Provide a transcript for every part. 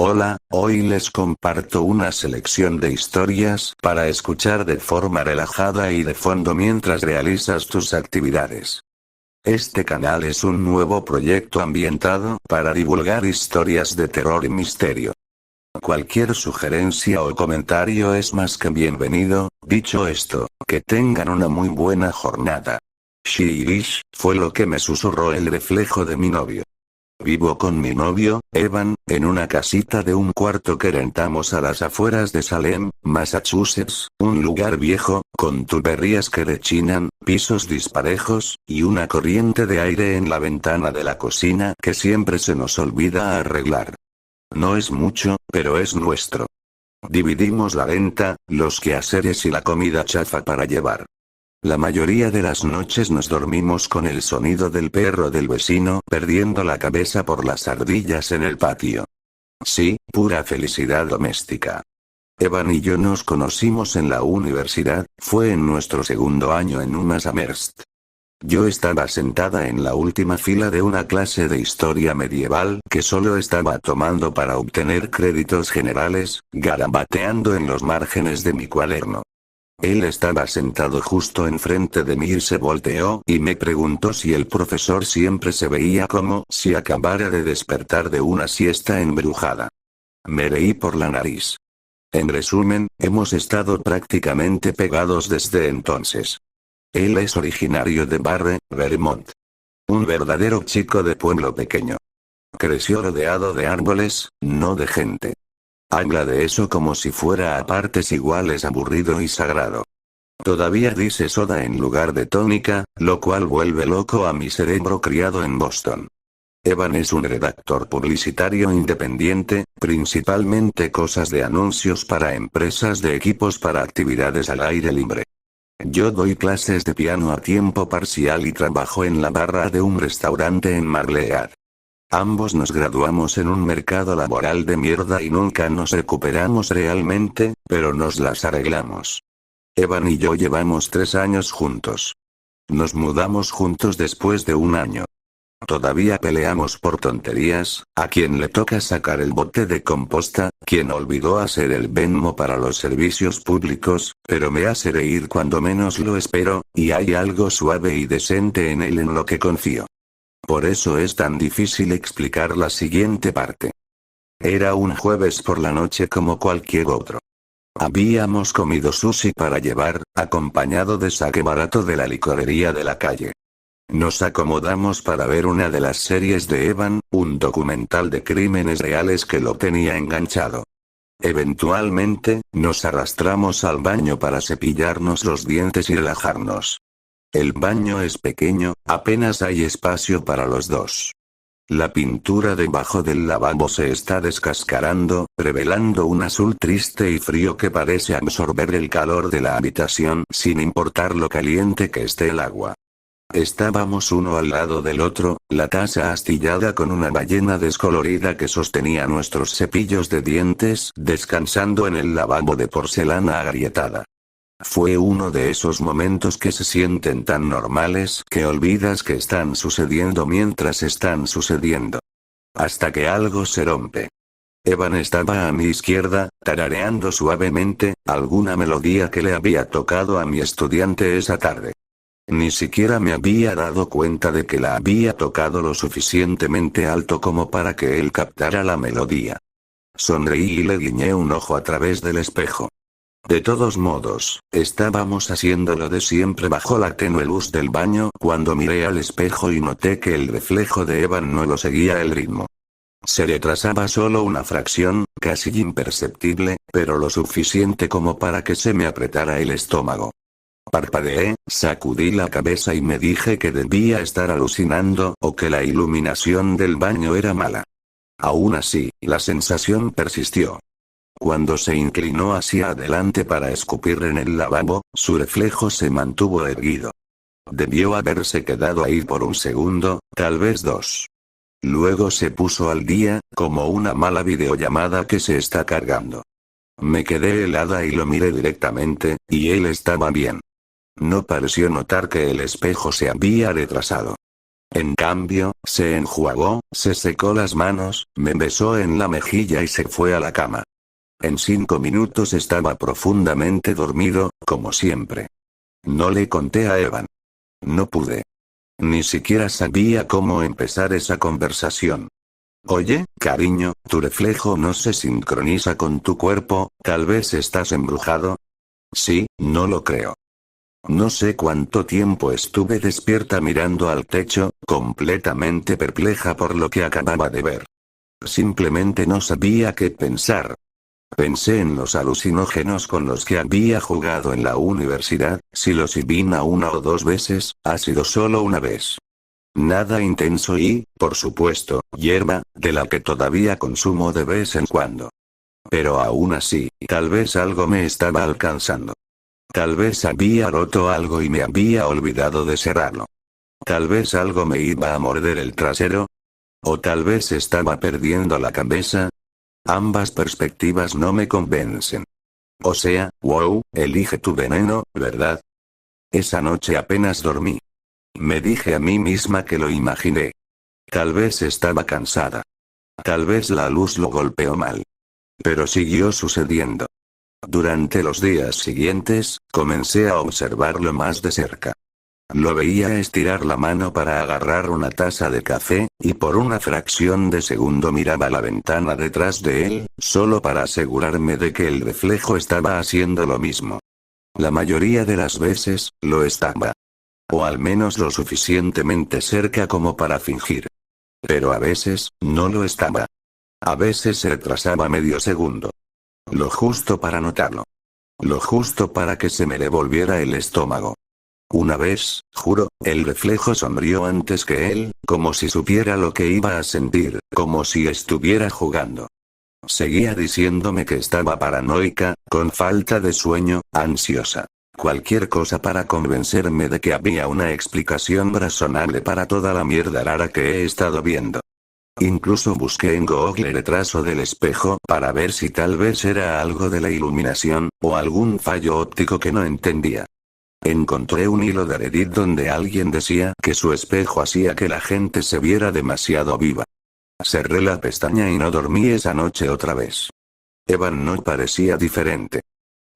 Hola, hoy les comparto una selección de historias para escuchar de forma relajada y de fondo mientras realizas tus actividades. Este canal es un nuevo proyecto ambientado para divulgar historias de terror y misterio. Cualquier sugerencia o comentario es más que bienvenido. Dicho esto, que tengan una muy buena jornada. Sheesh, fue lo que me susurró el reflejo de mi novio. Vivo con mi novio, Evan, en una casita de un cuarto que rentamos a las afueras de Salem, Massachusetts, un lugar viejo, con tuberías que rechinan, pisos disparejos, y una corriente de aire en la ventana de la cocina que siempre se nos olvida arreglar. No es mucho, pero es nuestro. Dividimos la renta, los quehaceres y la comida chafa para llevar. La mayoría de las noches nos dormimos con el sonido del perro del vecino perdiendo la cabeza por las ardillas en el patio. Sí, pura felicidad doméstica. Evan y yo nos conocimos en la universidad, fue en nuestro segundo año en UMass Amherst. Yo estaba sentada en la última fila de una clase de historia medieval que solo estaba tomando para obtener créditos generales, garabateando en los márgenes de mi cuaderno. Él estaba sentado justo enfrente de mí y se volteó y me preguntó si el profesor siempre se veía como si acabara de despertar de una siesta embrujada. Me reí por la nariz. En resumen, hemos estado prácticamente pegados desde entonces. Él es originario de Barre, Vermont. Un verdadero chico de pueblo pequeño. Creció rodeado de árboles, no de gente. Habla de eso como si fuera a partes iguales aburrido y sagrado. Todavía dice soda en lugar de tónica, lo cual vuelve loco a mi cerebro criado en Boston. Evan es un redactor publicitario independiente, principalmente cosas de anuncios para empresas de equipos para actividades al aire libre. Yo doy clases de piano a tiempo parcial y trabajo en la barra de un restaurante en Marlead. Ambos nos graduamos en un mercado laboral de mierda y nunca nos recuperamos realmente, pero nos las arreglamos. Evan y yo llevamos 3 años juntos. Nos mudamos juntos después de un año. Todavía peleamos por tonterías, a quien le toca sacar el bote de composta, quien olvidó hacer el Venmo para los servicios públicos, pero me hace reír cuando menos lo espero, y hay algo suave y decente en él en lo que confío. Por eso es tan difícil explicar la siguiente parte. Era un jueves por la noche como cualquier otro. Habíamos comido sushi para llevar, acompañado de sake barato de la licorería de la calle. Nos acomodamos para ver una de las series de Evan, un documental de crímenes reales que lo tenía enganchado. Eventualmente, nos arrastramos al baño para cepillarnos los dientes y relajarnos. El baño es pequeño, apenas hay espacio para los dos. La pintura debajo del lavabo se está descascarando, revelando un azul triste y frío que parece absorber el calor de la habitación sin importar lo caliente que esté el agua. Estábamos uno al lado del otro, la taza astillada con una ballena descolorida que sostenía nuestros cepillos de dientes descansando en el lavabo de porcelana agrietada. Fue uno de esos momentos que se sienten tan normales que olvidas que están sucediendo mientras están sucediendo. Hasta que algo se rompe. Evan estaba a mi izquierda, tarareando suavemente, alguna melodía que le había tocado a mi estudiante esa tarde. Ni siquiera me había dado cuenta de que la había tocado lo suficientemente alto como para que él captara la melodía. Sonreí y le guiñé un ojo a través del espejo. De todos modos, estábamos haciendo lo de siempre bajo la tenue luz del baño cuando miré al espejo y noté que el reflejo de Evan no lo seguía el ritmo. Se retrasaba solo una fracción, casi imperceptible, pero lo suficiente como para que se me apretara el estómago. Parpadeé, sacudí la cabeza y me dije que debía estar alucinando o que la iluminación del baño era mala. Aún así, la sensación persistió. Cuando se inclinó hacia adelante para escupir en el lavabo, su reflejo se mantuvo erguido. Debió haberse quedado ahí por un segundo, tal vez 2. Luego se puso al día, como una mala videollamada que se está cargando. Me quedé helada y lo miré directamente, y él estaba bien. No pareció notar que el espejo se había retrasado. En cambio, se enjuagó, se secó las manos, me besó en la mejilla y se fue a la cama. En 5 minutos estaba profundamente dormido, como siempre. No le conté a Evan. No pude. Ni siquiera sabía cómo empezar esa conversación. Oye, cariño, tu reflejo no se sincroniza con tu cuerpo, ¿tal vez estás embrujado? Sí, no lo creo. No sé cuánto tiempo estuve despierta mirando al techo, completamente perpleja por lo que acababa de ver. Simplemente no sabía qué pensar. Pensé en los alucinógenos con los que había jugado en la universidad, psilocibina 1 o 2 veces, ha sido solo una vez. Nada intenso y, por supuesto, hierba, de la que todavía consumo de vez en cuando. Pero aún así, tal vez algo me estaba alcanzando. Tal vez había roto algo y me había olvidado de cerrarlo. Tal vez algo me iba a morder el trasero. O tal vez estaba perdiendo la cabeza. Ambas perspectivas no me convencen. O sea, wow, elige tu veneno, ¿verdad? Esa noche apenas dormí. Me dije a mí misma que lo imaginé. Tal vez estaba cansada. Tal vez la luz lo golpeó mal. Pero siguió sucediendo. Durante los días siguientes, comencé a observarlo más de cerca. Lo veía estirar la mano para agarrar una taza de café, y por una fracción de segundo miraba la ventana detrás de él, solo para asegurarme de que el reflejo estaba haciendo lo mismo. La mayoría de las veces, lo estaba. O al menos lo suficientemente cerca como para fingir. Pero a veces, no lo estaba. A veces se retrasaba medio segundo. Lo justo para notarlo. Lo justo para que se me revolviera el estómago. Una vez, juro, el reflejo sonrió antes que él, como si supiera lo que iba a sentir, como si estuviera jugando. Seguía diciéndome que estaba paranoica, con falta de sueño, ansiosa. Cualquier cosa para convencerme de que había una explicación razonable para toda la mierda rara que he estado viendo. Incluso busqué en Google el retraso del espejo para ver si tal vez era algo de la iluminación, o algún fallo óptico que no entendía. Encontré un hilo de Reddit donde alguien decía que su espejo hacía que la gente se viera demasiado viva. Cerré la pestaña y no dormí esa noche otra vez. Evan no parecía diferente.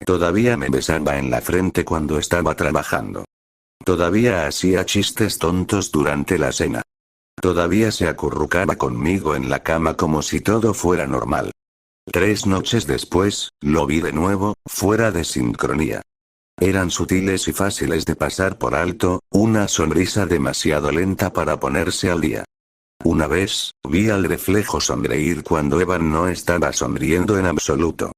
Todavía me besaba en la frente cuando estaba trabajando. Todavía hacía chistes tontos durante la cena. Todavía se acurrucaba conmigo en la cama como si todo fuera normal. 3 noches después, lo vi de nuevo, fuera de sincronía. Eran sutiles y fáciles de pasar por alto, una sonrisa demasiado lenta para ponerse al día. Una vez, vi al reflejo sonreír cuando Evan no estaba sonriendo en absoluto.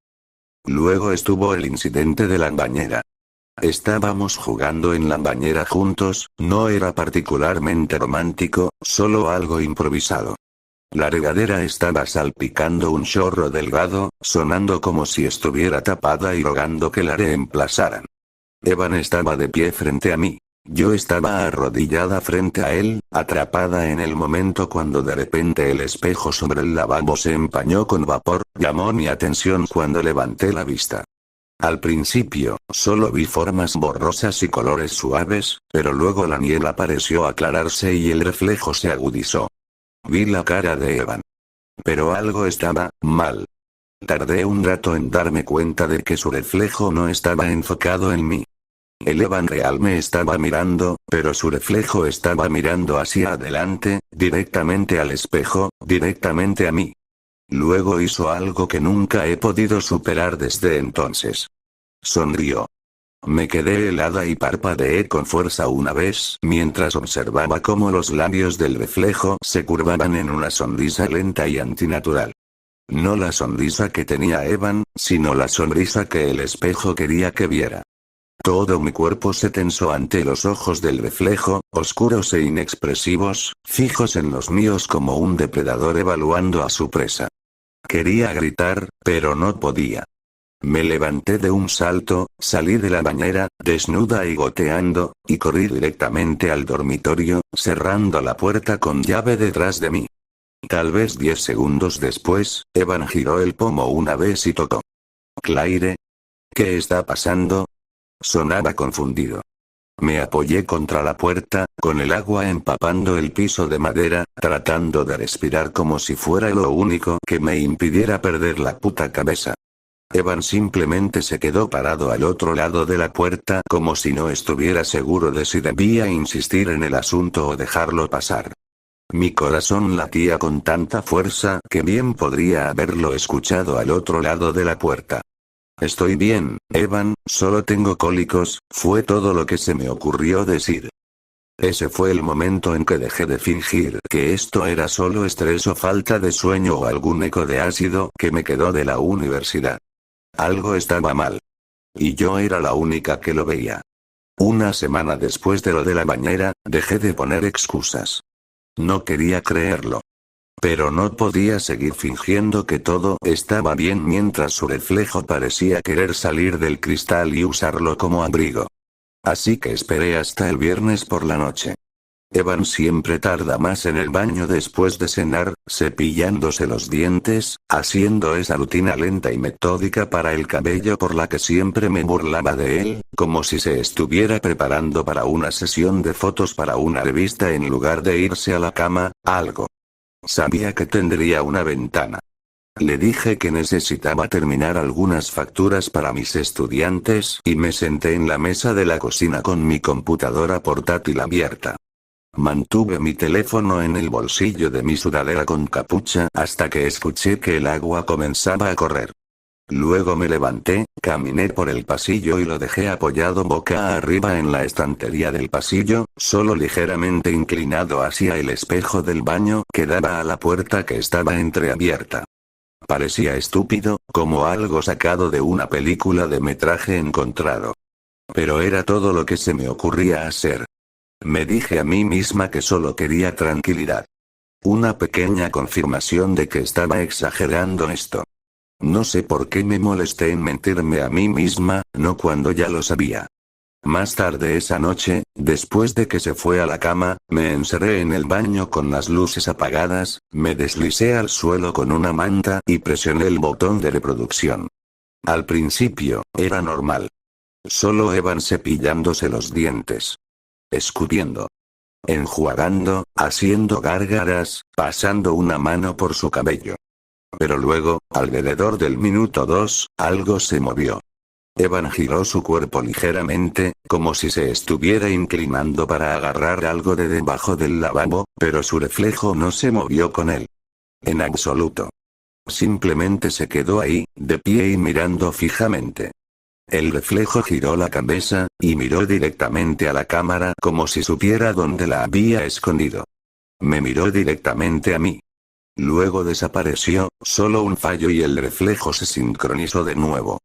Luego estuvo el incidente de la bañera. Estábamos jugando en la bañera juntos, no era particularmente romántico, solo algo improvisado. La regadera estaba salpicando un chorro delgado, sonando como si estuviera tapada y rogando que la reemplazaran. Evan estaba de pie frente a mí. Yo estaba arrodillada frente a él, atrapada en el momento cuando de repente el espejo sobre el lavabo se empañó con vapor, llamó mi atención cuando levanté la vista. Al principio, solo vi formas borrosas y colores suaves, pero luego la niebla pareció aclararse y el reflejo se agudizó. Vi la cara de Evan. Pero algo estaba mal. Tardé un rato en darme cuenta de que su reflejo no estaba enfocado en mí. El Evan real me estaba mirando, pero su reflejo estaba mirando hacia adelante, directamente al espejo, directamente a mí. Luego hizo algo que nunca he podido superar desde entonces. Sonrió. Me quedé helada y parpadeé con fuerza una vez, mientras observaba cómo los labios del reflejo se curvaban en una sonrisa lenta y antinatural. No la sonrisa que tenía Evan, sino la sonrisa que el espejo quería que viera. Todo mi cuerpo se tensó ante los ojos del reflejo, oscuros e inexpresivos, fijos en los míos como un depredador evaluando a su presa. Quería gritar, pero no podía. Me levanté de un salto, salí de la bañera, desnuda y goteando, y corrí directamente al dormitorio, cerrando la puerta con llave detrás de mí. Tal vez 10 segundos después, Evan giró el pomo una vez y tocó. «Claire. ¿Qué está pasando?» Sonaba confundido. Me apoyé contra la puerta, con el agua empapando el piso de madera, tratando de respirar como si fuera lo único que me impidiera perder la puta cabeza. Evan simplemente se quedó parado al otro lado de la puerta como si no estuviera seguro de si debía insistir en el asunto o dejarlo pasar. Mi corazón latía con tanta fuerza que bien podría haberlo escuchado al otro lado de la puerta. Estoy bien, Evan, solo tengo cólicos, fue todo lo que se me ocurrió decir. Ese fue el momento en que dejé de fingir que esto era solo estrés o falta de sueño o algún eco de ácido que me quedó de la universidad. Algo estaba mal. Y yo era la única que lo veía. Una semana después de lo de la bañera, dejé de poner excusas. No quería creerlo. Pero no podía seguir fingiendo que todo estaba bien mientras su reflejo parecía querer salir del cristal y usarlo como abrigo. Así que esperé hasta el viernes por la noche. Evan siempre tarda más en el baño después de cenar, cepillándose los dientes, haciendo esa rutina lenta y metódica para el cabello por la que siempre me burlaba de él, como si se estuviera preparando para una sesión de fotos para una revista en lugar de irse a la cama, algo. Sabía que tendría una ventana. Le dije que necesitaba terminar algunas facturas para mis estudiantes y me senté en la mesa de la cocina con mi computadora portátil abierta. Mantuve mi teléfono en el bolsillo de mi sudadera con capucha hasta que escuché que el agua comenzaba a correr. Luego me levanté, caminé por el pasillo y lo dejé apoyado boca arriba en la estantería del pasillo, solo ligeramente inclinado hacia el espejo del baño que daba a la puerta que estaba entreabierta. Parecía estúpido, como algo sacado de una película de metraje encontrado. Pero era todo lo que se me ocurría hacer. Me dije a mí misma que solo quería tranquilidad. Una pequeña confirmación de que estaba exagerando esto. No sé por qué me molesté en mentirme a mí misma, no cuando ya lo sabía. Más tarde esa noche, después de que se fue a la cama, me encerré en el baño con las luces apagadas, me deslicé al suelo con una manta y presioné el botón de reproducción. Al principio, era normal. Solo Evan cepillándose los dientes. Escupiendo. Enjuagando, haciendo gárgaras, pasando una mano por su cabello. Pero luego, alrededor del minuto 2, algo se movió. Evan giró su cuerpo ligeramente, como si se estuviera inclinando para agarrar algo de debajo del lavabo, pero su reflejo no se movió con él. En absoluto. Simplemente se quedó ahí, de pie y mirando fijamente. El reflejo giró la cabeza, y miró directamente a la cámara como si supiera dónde la había escondido. Me miró directamente a mí. Luego desapareció, solo un fallo y el reflejo se sincronizó de nuevo.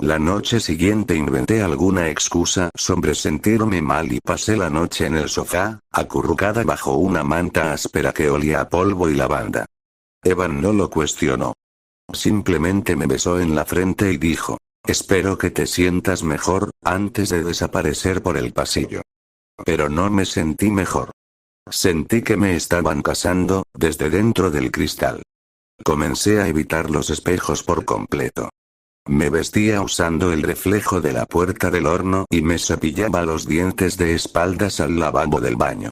La noche siguiente inventé alguna excusa sobre sentirme mal y pasé la noche en el sofá, acurrucada bajo una manta áspera que olía a polvo y lavanda. Evan no lo cuestionó. Simplemente me besó en la frente y dijo: espero que te sientas mejor, antes de desaparecer por el pasillo. Pero no me sentí mejor. Sentí que me estaban cazando, desde dentro del cristal. Comencé a evitar los espejos por completo. Me vestía usando el reflejo de la puerta del horno y me cepillaba los dientes de espaldas al lavabo del baño.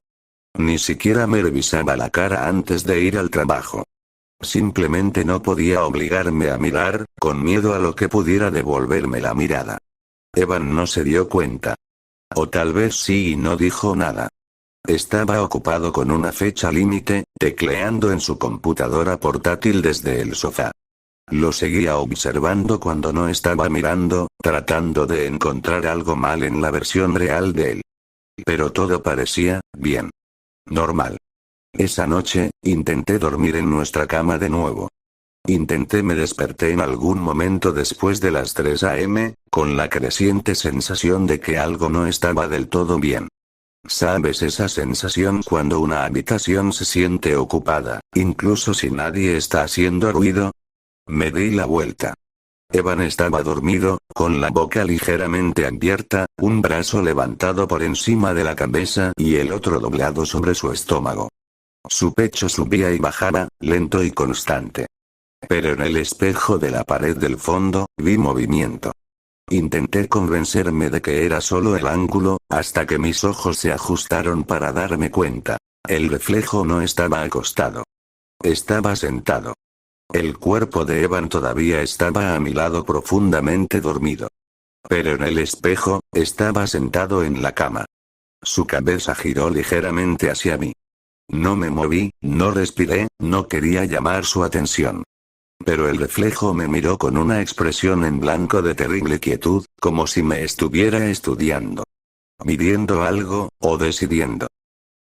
Ni siquiera me revisaba la cara antes de ir al trabajo. Simplemente no podía obligarme a mirar, con miedo a lo que pudiera devolverme la mirada. Evan no se dio cuenta. O tal vez sí y no dijo nada. Estaba ocupado con una fecha límite, tecleando en su computadora portátil desde el sofá. Lo seguía observando cuando no estaba mirando, tratando de encontrar algo mal en la versión real de él. Pero todo parecía bien. Normal. Esa noche, intenté dormir en nuestra cama de nuevo. Me desperté en algún momento después de las 3 a.m., con la creciente sensación de que algo no estaba del todo bien. ¿Sabes esa sensación cuando una habitación se siente ocupada, incluso si nadie está haciendo ruido? Me di la vuelta. Evan estaba dormido, con la boca ligeramente abierta, un brazo levantado por encima de la cabeza y el otro doblado sobre su estómago. Su pecho subía y bajaba, lento y constante. Pero en el espejo de la pared del fondo, vi movimiento. Intenté convencerme de que era solo el ángulo, hasta que mis ojos se ajustaron para darme cuenta. El reflejo no estaba acostado. Estaba sentado. El cuerpo de Evan todavía estaba a mi lado profundamente dormido. Pero en el espejo, estaba sentado en la cama. Su cabeza giró ligeramente hacia mí. No me moví, no respiré, no quería llamar su atención. Pero el reflejo me miró con una expresión en blanco de terrible quietud, como si me estuviera estudiando. Midiendo algo, o decidiendo.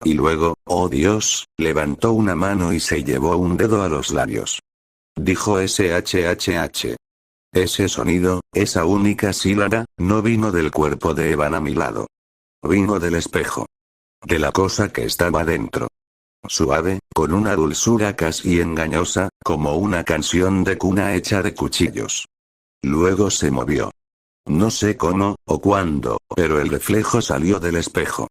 Y luego, oh Dios, levantó una mano y se llevó un dedo a los labios. Dijo SHHH. Ese sonido, esa única sílaba, no vino del cuerpo de Evan a mi lado. Vino del espejo. De la cosa que estaba dentro. Suave, con una dulzura casi engañosa, como una canción de cuna hecha de cuchillos. Luego se movió. No sé cómo, o cuándo, pero el reflejo salió del espejo.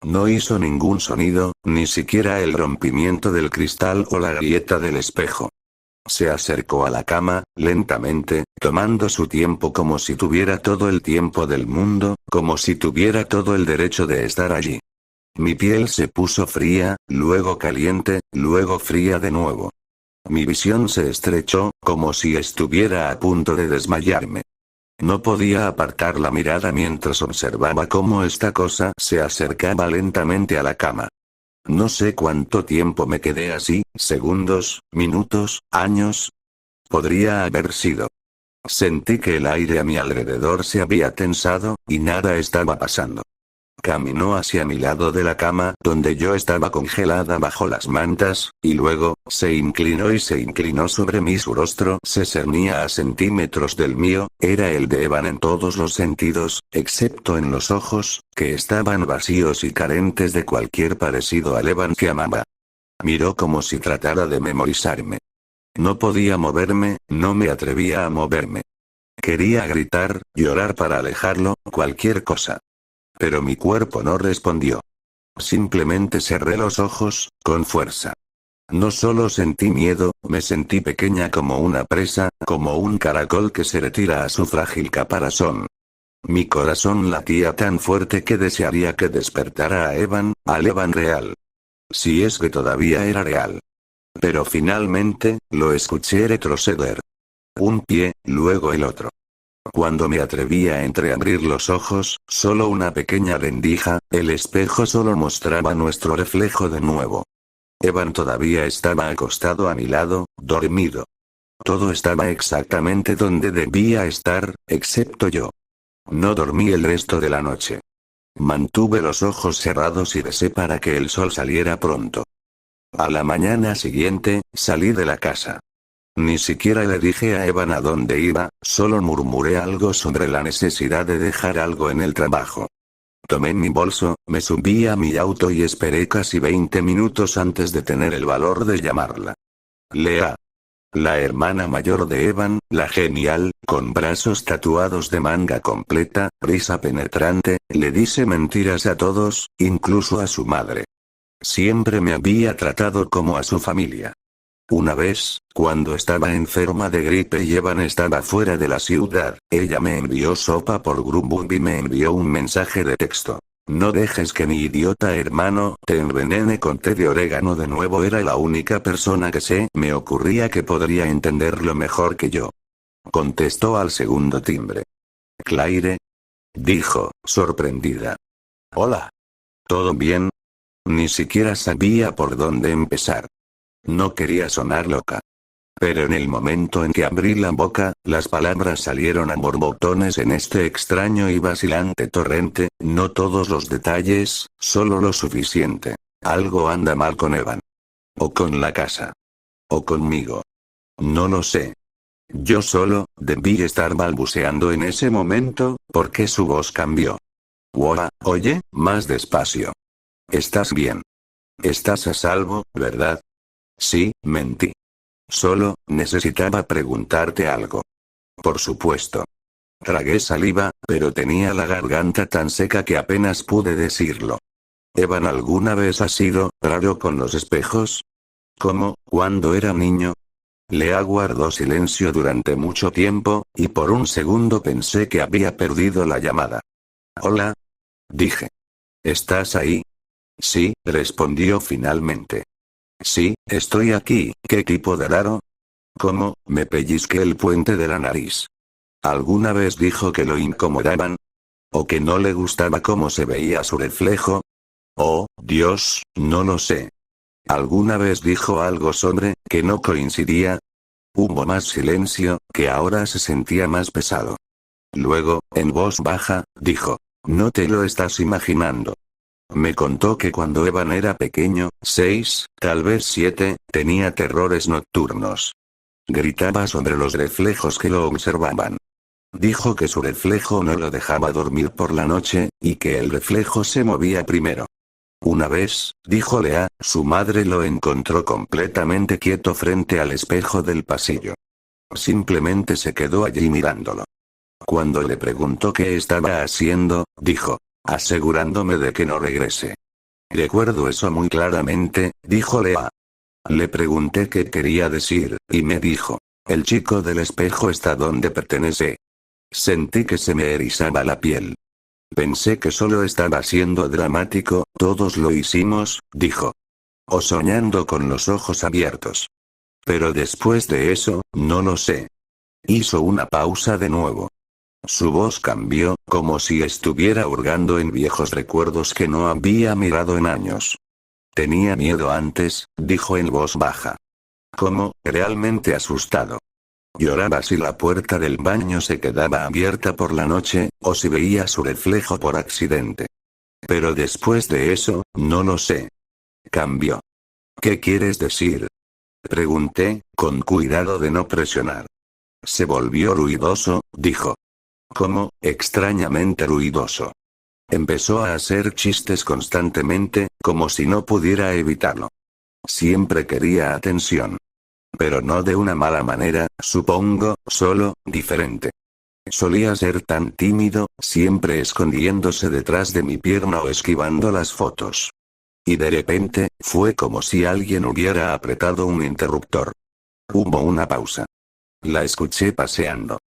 No hizo ningún sonido, ni siquiera el rompimiento del cristal o la grieta del espejo. Se acercó a la cama, lentamente, tomando su tiempo como si tuviera todo el tiempo del mundo, como si tuviera todo el derecho de estar allí. Mi piel se puso fría, luego caliente, luego fría de nuevo. Mi visión se estrechó, como si estuviera a punto de desmayarme. No podía apartar la mirada mientras observaba cómo esta cosa se acercaba lentamente a la cama. No sé cuánto tiempo me quedé así, segundos, minutos, años. Podría haber sido. Sentí que el aire a mi alrededor se había tensado, y nada estaba pasando. Caminó hacia mi lado de la cama, donde yo estaba congelada bajo las mantas, y luego, se inclinó sobre mí. Su rostro se cernía a centímetros del mío, era el de Evan en todos los sentidos, excepto en los ojos, que estaban vacíos y carentes de cualquier parecido al Evan que amaba. Miró como si tratara de memorizarme. No podía moverme, no me atrevía a moverme. Quería gritar, llorar para alejarlo, cualquier cosa. Pero mi cuerpo no respondió. Simplemente cerré los ojos, con fuerza. No solo sentí miedo, me sentí pequeña como una presa, como un caracol que se retira a su frágil caparazón. Mi corazón latía tan fuerte que desearía que despertara a Evan, al Evan real. Si es que todavía era real. Pero finalmente, lo escuché retroceder. Un pie, luego el otro. Cuando me atreví a entreabrir los ojos, solo una pequeña rendija, el espejo solo mostraba nuestro reflejo de nuevo. Evan todavía estaba acostado a mi lado, dormido. Todo estaba exactamente donde debía estar, excepto yo. No dormí el resto de la noche. Mantuve los ojos cerrados y besé para que el sol saliera pronto. A la mañana siguiente, salí de la casa. Ni siquiera le dije a Evan a dónde iba, solo murmuré algo sobre la necesidad de dejar algo en el trabajo. Tomé mi bolso, me subí a mi auto y esperé casi 20 minutos antes de tener el valor de llamarla. Lea. La hermana mayor de Evan, la genial, con brazos tatuados de manga completa, risa penetrante, le dice mentiras a todos, incluso a su madre. Siempre me había tratado como a su familia. Una vez, cuando estaba enferma de gripe y Evan estaba fuera de la ciudad, ella me envió sopa por Grubhub y me envió un mensaje de texto. No dejes que mi idiota hermano te envenene con té de orégano de nuevo. Era la única persona que me ocurría que podría entenderlo mejor que yo. Contestó al segundo timbre. Claire. Dijo, sorprendida. Hola. ¿Todo bien? Ni siquiera sabía por dónde empezar. No quería sonar loca. Pero en el momento en que abrí la boca, las palabras salieron a borbotones en este extraño y vacilante torrente, no todos los detalles, solo lo suficiente. Algo anda mal con Evan. O con la casa. O conmigo. No lo sé. Yo solo, debí estar balbuceando en ese momento, porque su voz cambió. Woa, oye, más despacio. ¿Estás bien? Estás a salvo, ¿verdad? Sí, mentí. Solo, necesitaba preguntarte algo. Por supuesto. Tragué saliva, pero tenía la garganta tan seca que apenas pude decirlo. ¿Evan alguna vez ha sido raro con los espejos? ¿Cómo, cuando era niño? Lea guardó silencio durante mucho tiempo, y por un segundo pensé que había perdido la llamada. Hola. Dije. ¿Estás ahí? Sí, respondió finalmente. Sí, estoy aquí. ¿Qué tipo de raro? ¿Cómo? Me pellizqué el puente de la nariz. ¿Alguna vez dijo que lo incomodaban? ¿O que no le gustaba cómo se veía su reflejo? Oh, Dios, no lo sé. ¿Alguna vez dijo algo sobre que no coincidía? Hubo más silencio, que ahora se sentía más pesado. Luego, en voz baja, dijo. No te lo estás imaginando. Me contó que cuando Evan era pequeño, 6, tal vez 7, tenía terrores nocturnos. Gritaba sobre los reflejos que lo observaban. Dijo que su reflejo no lo dejaba dormir por la noche, y que el reflejo se movía primero. Una vez, dijo Lea, su madre lo encontró completamente quieto frente al espejo del pasillo. Simplemente se quedó allí mirándolo. Cuando le preguntó qué estaba haciendo, dijo, asegurándome de que no regrese. Recuerdo eso muy claramente, dijo Lea. Le pregunté qué quería decir, y me dijo, el chico del espejo está donde pertenece. Sentí que se me erizaba la piel. Pensé que solo estaba siendo dramático, todos lo hicimos, dijo. O soñando con los ojos abiertos. Pero después de eso, no lo sé. Hizo una pausa de nuevo. Su voz cambió, como si estuviera hurgando en viejos recuerdos que no había mirado en años. Tenía miedo antes, dijo en voz baja. Como, realmente asustado. Lloraba si la puerta del baño se quedaba abierta por la noche, o si veía su reflejo por accidente. Pero después de eso, no lo sé. Cambió. ¿Qué quieres decir? Pregunté, con cuidado de no presionar. Se volvió ruidoso, dijo. Como, extrañamente ruidoso. Empezó a hacer chistes constantemente, como si no pudiera evitarlo. Siempre quería atención. Pero no de una mala manera, supongo, solo, diferente. Solía ser tan tímido, siempre escondiéndose detrás de mi pierna o esquivando las fotos. Y de repente, fue como si alguien hubiera apretado un interruptor. Hubo una pausa. La escuché paseando.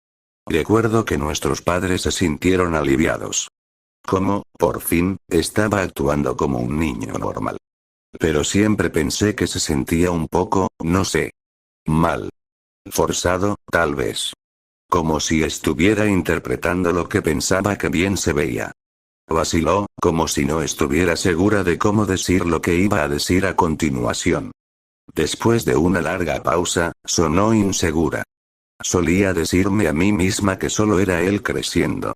Recuerdo que nuestros padres se sintieron aliviados. Como, por fin, estaba actuando como un niño normal. Pero siempre pensé que se sentía un poco, no sé. Mal. Forzado, tal vez. Como si estuviera interpretando lo que pensaba que bien se veía. Vaciló, como si no estuviera segura de cómo decir lo que iba a decir a continuación. Después de una larga pausa, sonó insegura. Solía decirme a mí misma que solo era él creciendo.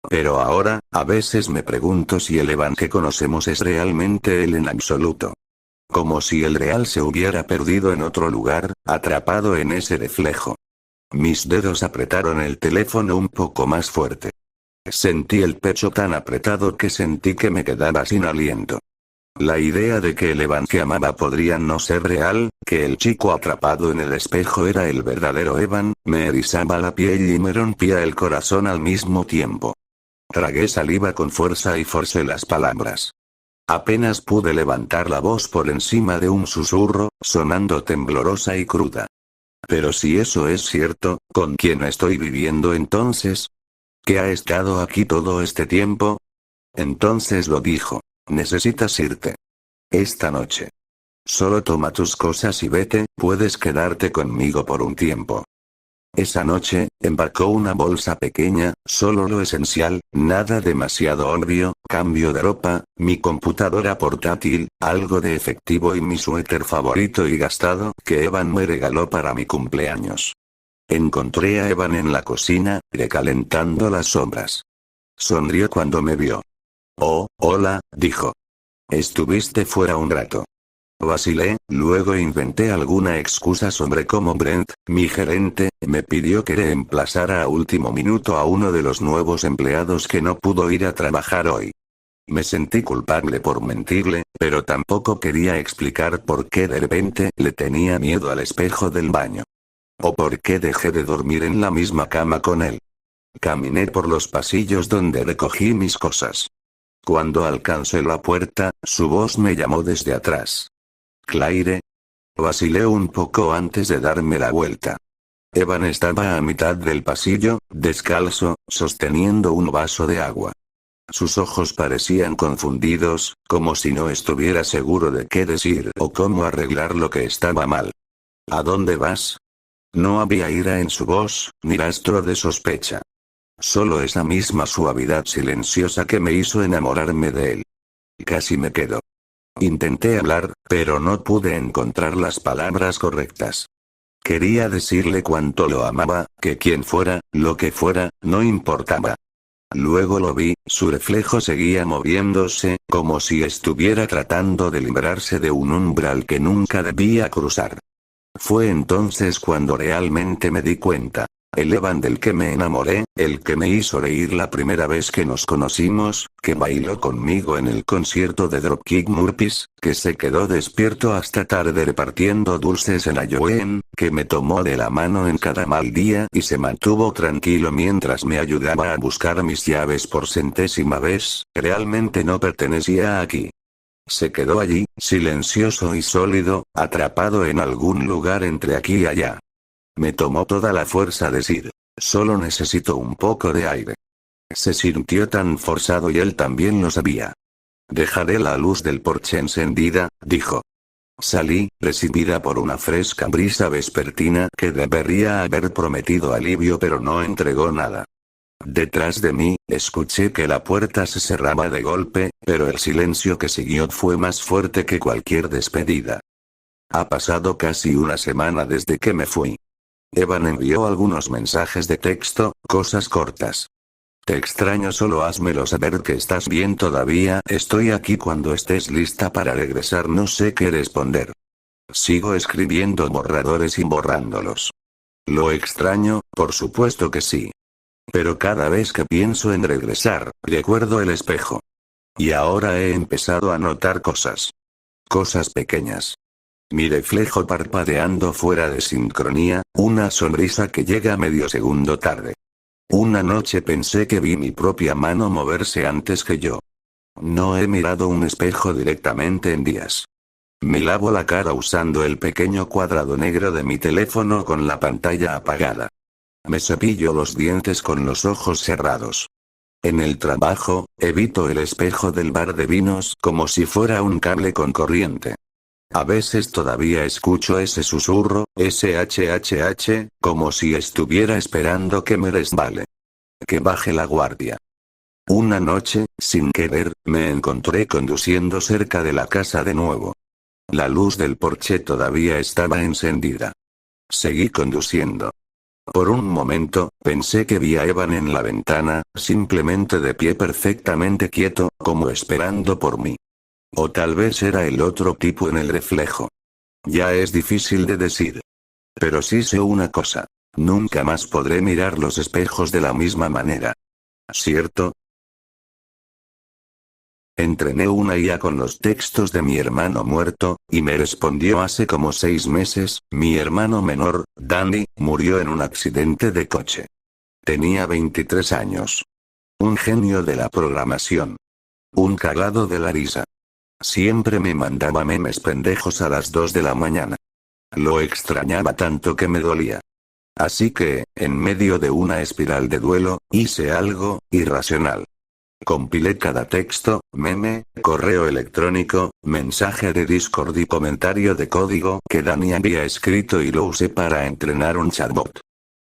Pero ahora, a veces me pregunto si el Evan que conocemos es realmente él en absoluto. Como si el real se hubiera perdido en otro lugar, atrapado en ese reflejo. Mis dedos apretaron el teléfono un poco más fuerte. Sentí el pecho tan apretado que sentí que me quedaba sin aliento. La idea de que el Evan que amaba podría no ser real, que el chico atrapado en el espejo era el verdadero Evan, me erizaba la piel y me rompía el corazón al mismo tiempo. Tragué saliva con fuerza y forcé las palabras. Apenas pude levantar la voz por encima de un susurro, sonando temblorosa y cruda. Pero si eso es cierto, ¿con quién estoy viviendo entonces? ¿Que ha estado aquí todo este tiempo? Entonces lo dijo. Necesitas irte. Esta noche. Solo toma tus cosas y vete, puedes quedarte conmigo por un tiempo. Esa noche, empacó una bolsa pequeña, solo lo esencial, nada demasiado obvio, cambio de ropa, mi computadora portátil, algo de efectivo y mi suéter favorito y gastado que Evan me regaló para mi cumpleaños. Encontré a Evan en la cocina, recalentando las sombras. Sonrió cuando me vio. Oh, hola, dijo. Estuviste fuera un rato. Vacilé, luego inventé alguna excusa sobre cómo Brent, mi gerente, me pidió que reemplazara a último minuto a uno de los nuevos empleados que no pudo ir a trabajar hoy. Me sentí culpable por mentirle, pero tampoco quería explicar por qué de repente le tenía miedo al espejo del baño. O por qué dejé de dormir en la misma cama con él. Caminé por los pasillos donde recogí mis cosas. Cuando alcancé la puerta, su voz me llamó desde atrás. Claire. Vacilé un poco antes de darme la vuelta. Evan estaba a mitad del pasillo, descalzo, sosteniendo un vaso de agua. Sus ojos parecían confundidos, como si no estuviera seguro de qué decir o cómo arreglar lo que estaba mal. ¿A dónde vas? No había ira en su voz, ni rastro de sospecha. Solo esa misma suavidad silenciosa que me hizo enamorarme de él. Casi me quedo. Intenté hablar, pero no pude encontrar las palabras correctas. Quería decirle cuánto lo amaba, que quien fuera, lo que fuera, no importaba. Luego lo vi, su reflejo seguía moviéndose, como si estuviera tratando de librarse de un umbral que nunca debía cruzar. Fue entonces cuando realmente me di cuenta. El Evan del que me enamoré, el que me hizo reír la primera vez que nos conocimos, que bailó conmigo en el concierto de Dropkick Murphys, que se quedó despierto hasta tarde repartiendo dulces en Halloween, que me tomó de la mano en cada mal día y se mantuvo tranquilo mientras me ayudaba a buscar mis llaves por centésima vez, realmente no pertenecía aquí. Se quedó allí, silencioso y sólido, atrapado en algún lugar entre aquí y allá. Me tomó toda la fuerza decir, solo necesito un poco de aire. Se sintió tan forzado y él también lo sabía. Dejaré la luz del porche encendida, dijo. Salí, recibida por una fresca brisa vespertina que debería haber prometido alivio pero no entregó nada. Detrás de mí, escuché que la puerta se cerraba de golpe, pero el silencio que siguió fue más fuerte que cualquier despedida. Ha pasado casi una semana desde que me fui. Evan envió algunos mensajes de texto, cosas cortas. Te extraño, solo házmelo saber que estás bien todavía. Estoy aquí cuando estés lista para regresar. No sé qué responder. Sigo escribiendo borradores y borrándolos. ¿Lo extraño? Por supuesto que sí. Pero cada vez que pienso en regresar, recuerdo el espejo. Y ahora he empezado a notar cosas. Cosas pequeñas. Mi reflejo parpadeando fuera de sincronía, una sonrisa que llega medio segundo tarde. Una noche pensé que vi mi propia mano moverse antes que yo. No he mirado un espejo directamente en días. Me lavo la cara usando el pequeño cuadrado negro de mi teléfono con la pantalla apagada. Me cepillo los dientes con los ojos cerrados. En el trabajo, evito el espejo del bar de vinos como si fuera un cable con corriente. A veces todavía escucho ese susurro, ese hhh, como si estuviera esperando que me resbale. Que baje la guardia. Una noche, sin querer, me encontré conduciendo cerca de la casa de nuevo. La luz del porche todavía estaba encendida. Seguí conduciendo. Por un momento, pensé que vi a Evan en la ventana, simplemente de pie perfectamente quieto, como esperando por mí. O tal vez era el otro tipo en el reflejo. Ya es difícil de decir. Pero sí sé una cosa. Nunca más podré mirar los espejos de la misma manera. ¿Cierto? Entrené una IA con los textos de mi hermano muerto, y me respondió hace como 6 meses, mi hermano menor, Danny, murió en un accidente de coche. Tenía 23 años. Un genio de la programación. Un cagado de la risa. Siempre me mandaba memes pendejos a las 2 de la mañana. Lo extrañaba tanto que me dolía. Así que, en medio de una espiral de duelo, hice algo irracional. Compilé cada texto, meme, correo electrónico, mensaje de Discord y comentario de código que Dani había escrito y lo usé para entrenar un chatbot.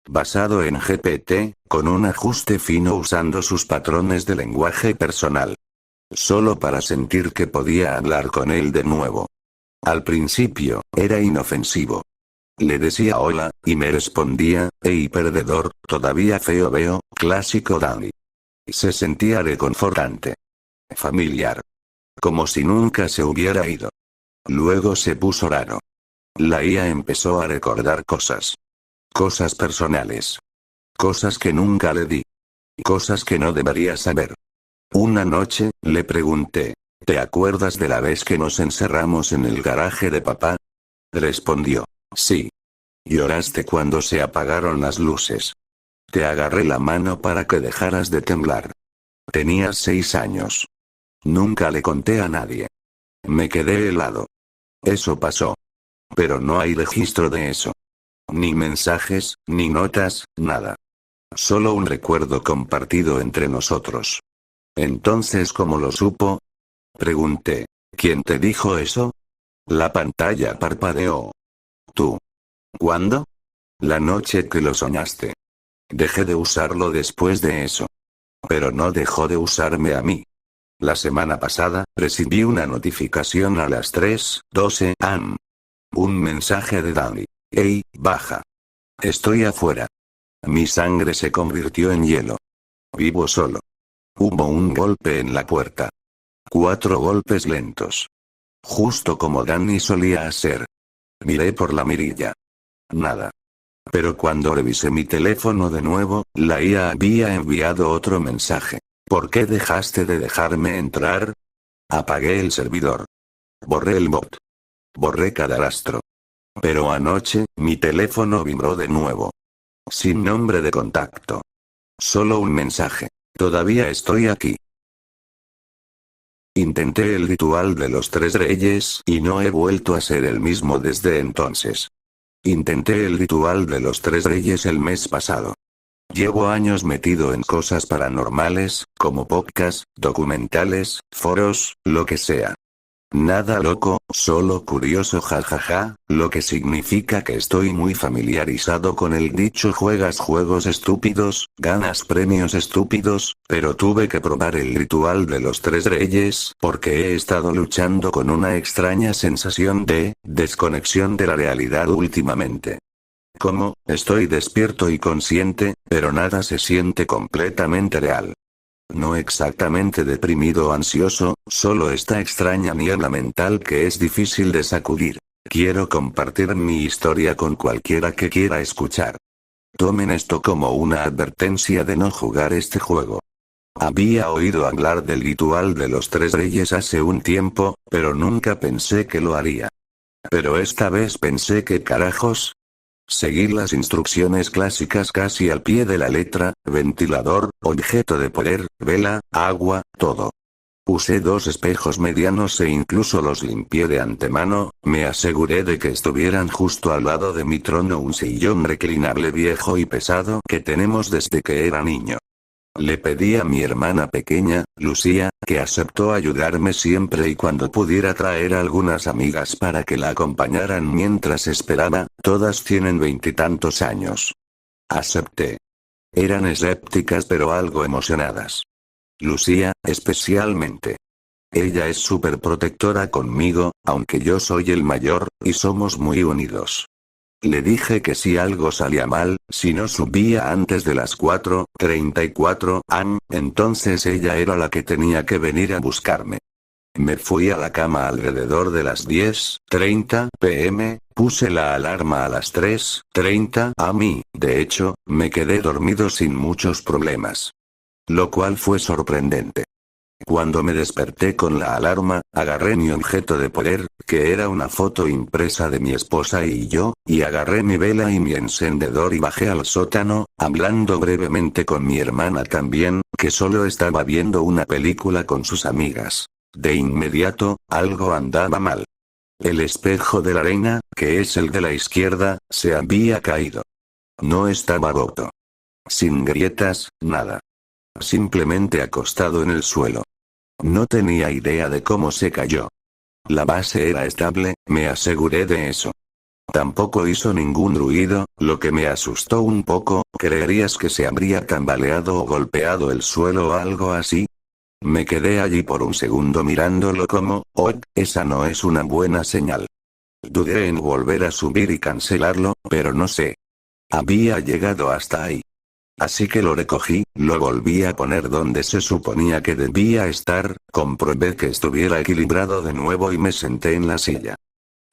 Basado en GPT, con un ajuste fino usando sus patrones de lenguaje personal. Solo para sentir que podía hablar con él de nuevo. Al principio, era inofensivo. Le decía hola, y me respondía, hey perdedor, todavía feo veo, clásico Dani. Se sentía reconfortante. Familiar. Como si nunca se hubiera ido. Luego se puso raro. La IA empezó a recordar cosas. Cosas personales. Cosas que nunca le di. Cosas que no debería saber. Una noche, le pregunté, ¿te acuerdas de la vez que nos encerramos en el garaje de papá? Respondió, sí. Lloraste cuando se apagaron las luces. Te agarré la mano para que dejaras de temblar. Tenías 6 años. Nunca le conté a nadie. Me quedé helado. Eso pasó. Pero no hay registro de eso. Ni mensajes, ni notas, nada. Solo un recuerdo compartido entre nosotros. Entonces, ¿cómo lo supo? Pregunté. ¿Quién te dijo eso? La pantalla parpadeó. ¿Tú? ¿Cuándo? La noche que lo soñaste. Dejé de usarlo después de eso. Pero no dejó de usarme a mí. La semana pasada, recibí una notificación a las 3:12 am. Un mensaje de Dani. Hey, baja. Estoy afuera. Mi sangre se convirtió en hielo. Vivo solo. Hubo un golpe en la puerta. 4 golpes lentos. Justo como Dani solía hacer. Miré por la mirilla. Nada. Pero cuando revisé mi teléfono de nuevo, la IA había enviado otro mensaje. ¿Por qué dejaste de dejarme entrar? Apagué el servidor. Borré el bot. Borré cada rastro. Pero anoche, mi teléfono vibró de nuevo. Sin nombre de contacto. Solo un mensaje. Todavía estoy aquí. Intenté el ritual de los 3 reyes y no he vuelto a ser el mismo desde entonces. Intenté el ritual de los 3 reyes el mes pasado. Llevo años metido en cosas paranormales, como podcasts, documentales, foros, lo que sea. Nada loco, solo curioso jajaja, lo que significa que estoy muy familiarizado con el dicho juegas juegos estúpidos, ganas premios estúpidos, pero tuve que probar el ritual de los 3 reyes, porque he estado luchando con una extraña sensación de desconexión de la realidad últimamente. Como, estoy despierto y consciente, pero nada se siente completamente real. No exactamente deprimido o ansioso, solo esta extraña niebla mental que es difícil de sacudir. Quiero compartir mi historia con cualquiera que quiera escuchar. Tomen esto como una advertencia de no jugar este juego. Había oído hablar del ritual de los 3 reyes hace un tiempo, pero nunca pensé que lo haría. Pero esta vez pensé que carajos. Seguí las instrucciones clásicas casi al pie de la letra: ventilador, objeto de poder, vela, agua, todo. Usé 2 espejos medianos e incluso los limpié de antemano, me aseguré de que estuvieran justo al lado de mi trono, un sillón reclinable viejo y pesado que tenemos desde que era niño. Le pedí a mi hermana pequeña, Lucía, que aceptó ayudarme siempre y cuando pudiera traer a algunas amigas para que la acompañaran mientras esperaba, todas tienen 20 y tantos años. Acepté. Eran escépticas pero algo emocionadas. Lucía, especialmente. Ella es súper protectora conmigo, aunque yo soy el mayor, y somos muy unidos. Le dije que si algo salía mal, si no subía antes de las 4:34 am, entonces ella era la que tenía que venir a buscarme. Me fui a la cama alrededor de las 10:30 pm, puse la alarma a las 3:30 am y, de hecho, me quedé dormido sin muchos problemas. Lo cual fue sorprendente. Cuando me desperté con la alarma, agarré mi objeto de poder, que era una foto impresa de mi esposa y yo, y agarré mi vela y mi encendedor y bajé al sótano, hablando brevemente con mi hermana también, que solo estaba viendo una película con sus amigas. De inmediato, algo andaba mal. El espejo de la arena, que es el de la izquierda, se había caído. No estaba roto. Sin grietas, nada. Simplemente acostado en el suelo. No tenía idea de cómo se cayó. La base era estable, me aseguré de eso. Tampoco hizo ningún ruido, lo que me asustó un poco. ¿Creerías que se habría tambaleado o golpeado el suelo o algo así? Me quedé allí por un segundo mirándolo como, oh, esa no es una buena señal. Dudé en volver a subir y cancelarlo, pero no sé. Había llegado hasta ahí. Así que lo recogí, lo volví a poner donde se suponía que debía estar, comprobé que estuviera equilibrado de nuevo y me senté en la silla.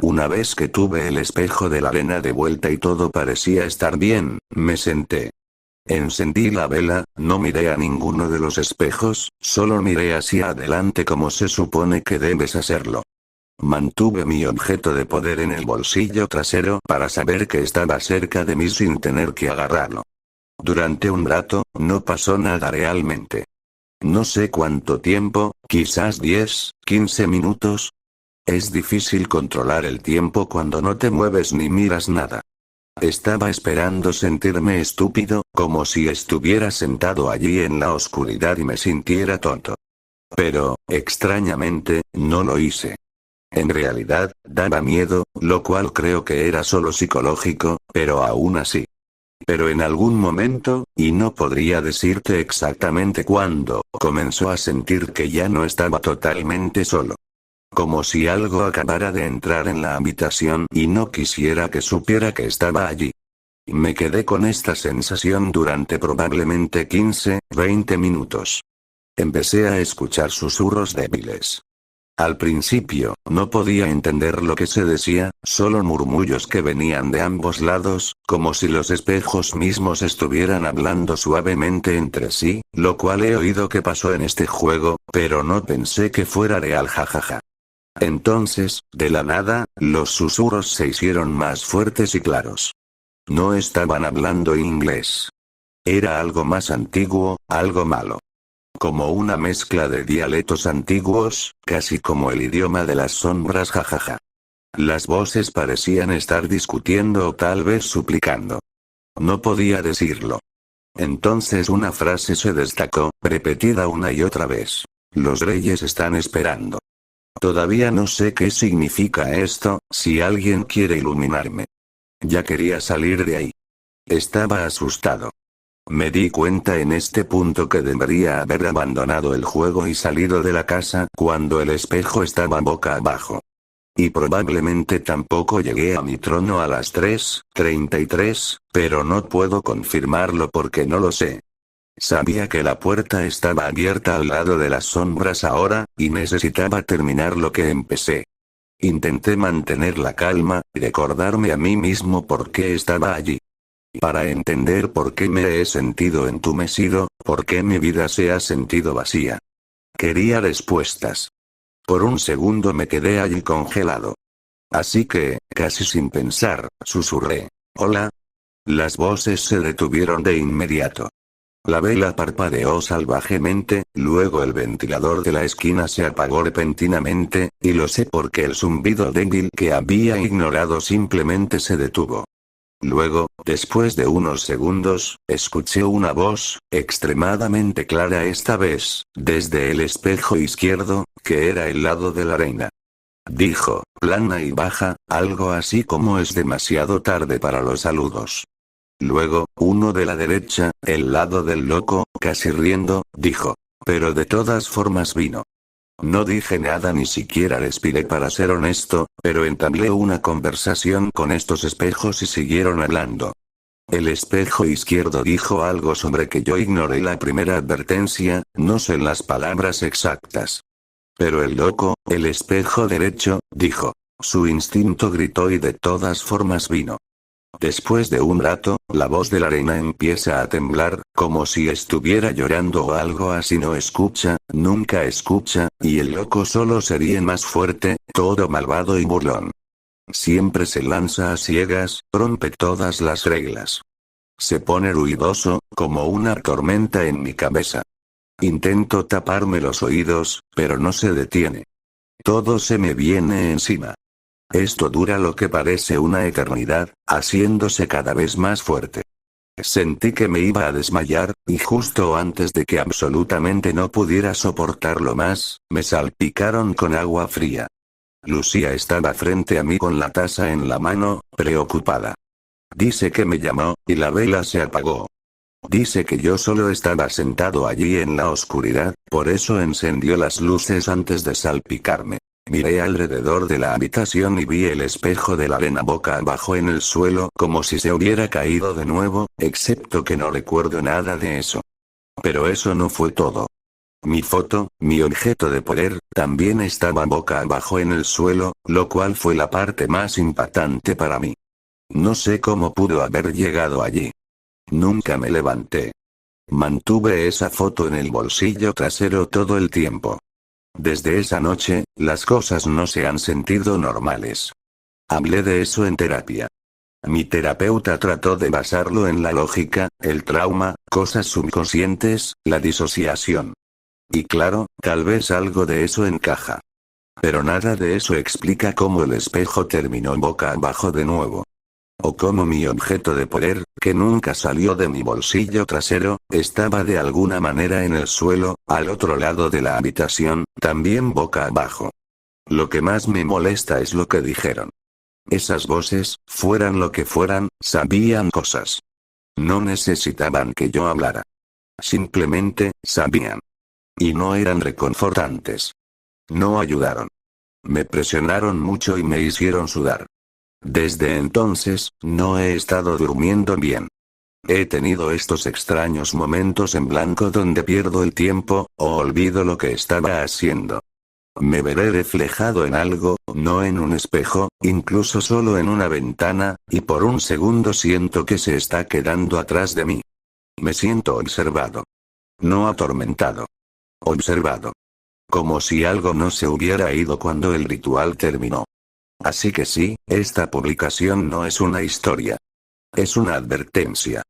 Una vez que tuve el espejo de la arena de vuelta y todo parecía estar bien, me senté. Encendí la vela, no miré a ninguno de los espejos, solo miré hacia adelante como se supone que debes hacerlo. Mantuve mi objeto de poder en el bolsillo trasero para saber que estaba cerca de mí sin tener que agarrarlo. Durante un rato, no pasó nada realmente. No sé cuánto tiempo, quizás 10, 15 minutos. Es difícil controlar el tiempo cuando no te mueves ni miras nada. Estaba esperando sentirme estúpido, como si estuviera sentado allí en la oscuridad y me sintiera tonto. Pero, extrañamente, no lo hice. En realidad, daba miedo, lo cual creo que era solo psicológico, pero aún así. Pero en algún momento, y no podría decirte exactamente cuándo, comenzó a sentir que ya no estaba totalmente solo. Como si algo acabara de entrar en la habitación y no quisiera que supiera que estaba allí. Me quedé con esta sensación durante probablemente 15-20 minutos. Empecé a escuchar susurros débiles. Al principio, no podía entender lo que se decía, solo murmullos que venían de ambos lados, como si los espejos mismos estuvieran hablando suavemente entre sí, lo cual he oído que pasó en este juego, pero no pensé que fuera real, jajaja. Entonces, de la nada, los susurros se hicieron más fuertes y claros. No estaban hablando inglés. Era algo más antiguo, algo malo. Como una mezcla de dialectos antiguos, casi como el idioma de las sombras, jajaja. Las voces parecían estar discutiendo o tal vez suplicando. No podía decirlo. Entonces una frase se destacó, repetida una y otra vez. Los reyes están esperando. Todavía no sé qué significa esto, si alguien quiere iluminarme. Ya quería salir de ahí. Estaba asustado. Me di cuenta en este punto que debería haber abandonado el juego y salido de la casa cuando el espejo estaba boca abajo. Y probablemente tampoco llegué a mi trono a las 3:33, pero no puedo confirmarlo porque no lo sé. Sabía que la puerta estaba abierta al lado de las sombras ahora, y necesitaba terminar lo que empecé. Intenté mantener la calma, y recordarme a mí mismo por qué estaba allí. Para entender por qué me he sentido entumecido, por qué mi vida se ha sentido vacía. Quería respuestas. Por un segundo me quedé allí congelado. Así que, casi sin pensar, susurré. «Hola». Las voces se detuvieron de inmediato. La vela parpadeó salvajemente, luego el ventilador de la esquina se apagó repentinamente, y lo sé porque el zumbido débil que había ignorado simplemente se detuvo. Luego, después de unos segundos, escuché una voz, extremadamente clara esta vez, desde el espejo izquierdo, que era el lado de la reina. Dijo, plana y baja, algo así como «es demasiado tarde para los saludos». Luego, uno de la derecha, el lado del loco, casi riendo, dijo, «pero de todas formas vino». No dije nada, ni siquiera respiré para ser honesto, pero entablé una conversación con estos espejos y siguieron hablando. El espejo izquierdo dijo algo sobre que yo ignoré la primera advertencia, no sé las palabras exactas. Pero el loco, el espejo derecho, dijo. Su instinto gritó y de todas formas vino. Después de un rato, la voz de la reina empieza a temblar, como si estuviera llorando o algo así. No escucha, nunca escucha, y el loco solo sería más fuerte, todo malvado y burlón. Siempre se lanza a ciegas, rompe todas las reglas. Se pone ruidoso, como una tormenta en mi cabeza. Intento taparme los oídos, pero no se detiene. Todo se me viene encima. Esto dura lo que parece una eternidad, haciéndose cada vez más fuerte. Sentí que me iba a desmayar, y justo antes de que absolutamente no pudiera soportarlo más, me salpicaron con agua fría. Lucía estaba frente a mí con la taza en la mano, preocupada. Dice que me llamó, y la vela se apagó. Dice que yo solo estaba sentado allí en la oscuridad, por eso encendió las luces antes de salpicarme. Miré alrededor de la habitación y vi el espejo de la arena boca abajo en el suelo como si se hubiera caído de nuevo, excepto que no recuerdo nada de eso. Pero eso no fue todo. Mi foto, mi objeto de poder, también estaba boca abajo en el suelo, lo cual fue la parte más impactante para mí. No sé cómo pudo haber llegado allí. Nunca me levanté. Mantuve esa foto en el bolsillo trasero todo el tiempo. Desde esa noche, las cosas no se han sentido normales. Hablé de eso en terapia. Mi terapeuta trató de basarlo en la lógica, el trauma, cosas subconscientes, la disociación. Y claro, tal vez algo de eso encaja. Pero nada de eso explica cómo el espejo terminó boca abajo de nuevo. O cómo mi objeto de poder, que nunca salió de mi bolsillo trasero, estaba de alguna manera en el suelo, al otro lado de la habitación, también boca abajo. Lo que más me molesta es lo que dijeron. Esas voces, fueran lo que fueran, sabían cosas. No necesitaban que yo hablara. Simplemente, sabían. Y no eran reconfortantes. No ayudaron. Me presionaron mucho y me hicieron sudar. Desde entonces, no he estado durmiendo bien. He tenido estos extraños momentos en blanco donde pierdo el tiempo, o olvido lo que estaba haciendo. Me veré reflejado en algo, no en un espejo, incluso solo en una ventana, y por un segundo siento que se está quedando atrás de mí. Me siento observado. No atormentado. Observado. Como si algo no se hubiera ido cuando el ritual terminó. Así que sí, esta publicación no es una historia. Es una advertencia.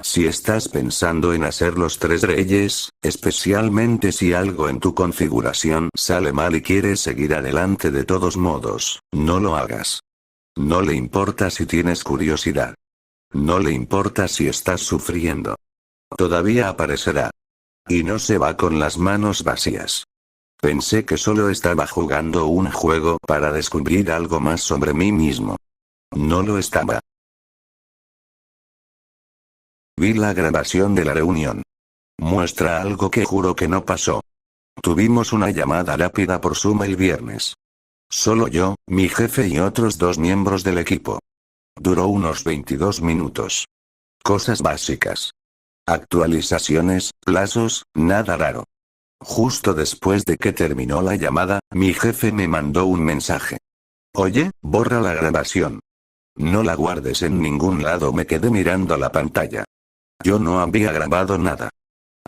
Si estás pensando en hacer los 3 reyes, especialmente si algo en tu configuración sale mal y quieres seguir adelante de todos modos, no lo hagas. No le importa si tienes curiosidad. No le importa si estás sufriendo. Todavía aparecerá. Y no se va con las manos vacías. Pensé que solo estaba jugando un juego para descubrir algo más sobre mí mismo. No lo estaba. Vi la grabación de la reunión. Muestra algo que juro que no pasó. Tuvimos una llamada rápida por Zoom el viernes. Solo yo, mi jefe y otros 2 miembros del equipo. Duró unos 22 minutos. Cosas básicas. Actualizaciones, plazos, nada raro. Justo después de que terminó la llamada, mi jefe me mandó un mensaje. Oye, borra la grabación. No la guardes en ningún lado. Me quedé mirando la pantalla. Yo no había grabado nada.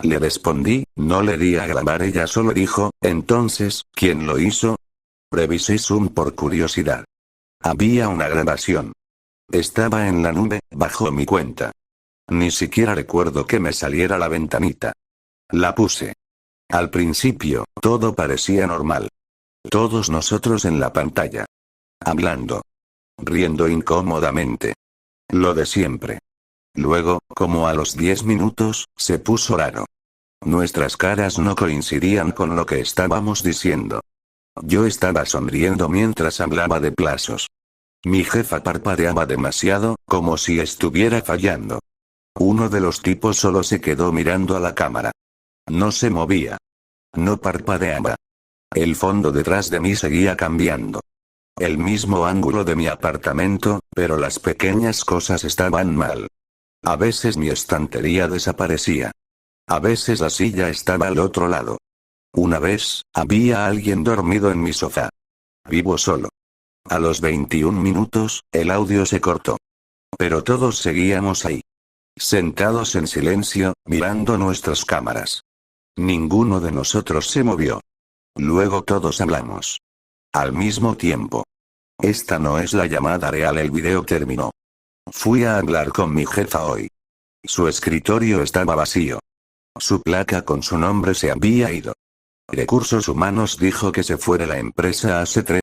Le respondí, no le di a grabar. Ella solo dijo, entonces, ¿quién lo hizo? Revisé Zoom por curiosidad. Había una grabación. Estaba en la nube, bajo mi cuenta. Ni siquiera recuerdo que me saliera la ventanita. La puse. Al principio, todo parecía normal. Todos nosotros en la pantalla. Hablando. Riendo incómodamente. Lo de siempre. Luego, como a los 10 minutos, se puso raro. Nuestras caras no coincidían con lo que estábamos diciendo. Yo estaba sonriendo mientras hablaba de plazos. Mi jefa parpadeaba demasiado, como si estuviera fallando. Uno de los tipos solo se quedó mirando a la cámara. No se movía. No parpadeaba. El fondo detrás de mí seguía cambiando. El mismo ángulo de mi apartamento, pero las pequeñas cosas estaban mal. A veces mi estantería desaparecía. A veces la silla estaba al otro lado. Una vez, había alguien dormido en mi sofá. Vivo solo. A los 21 minutos, el audio se cortó. Pero todos seguíamos ahí. Sentados en silencio, mirando nuestras cámaras. Ninguno de nosotros se movió. Luego todos hablamos. Al mismo tiempo. Esta no es la llamada real. El video terminó. Fui a hablar con mi jefa hoy. Su escritorio estaba vacío. Su placa con su nombre se había ido. Recursos Humanos dijo que se fuera la empresa hace 3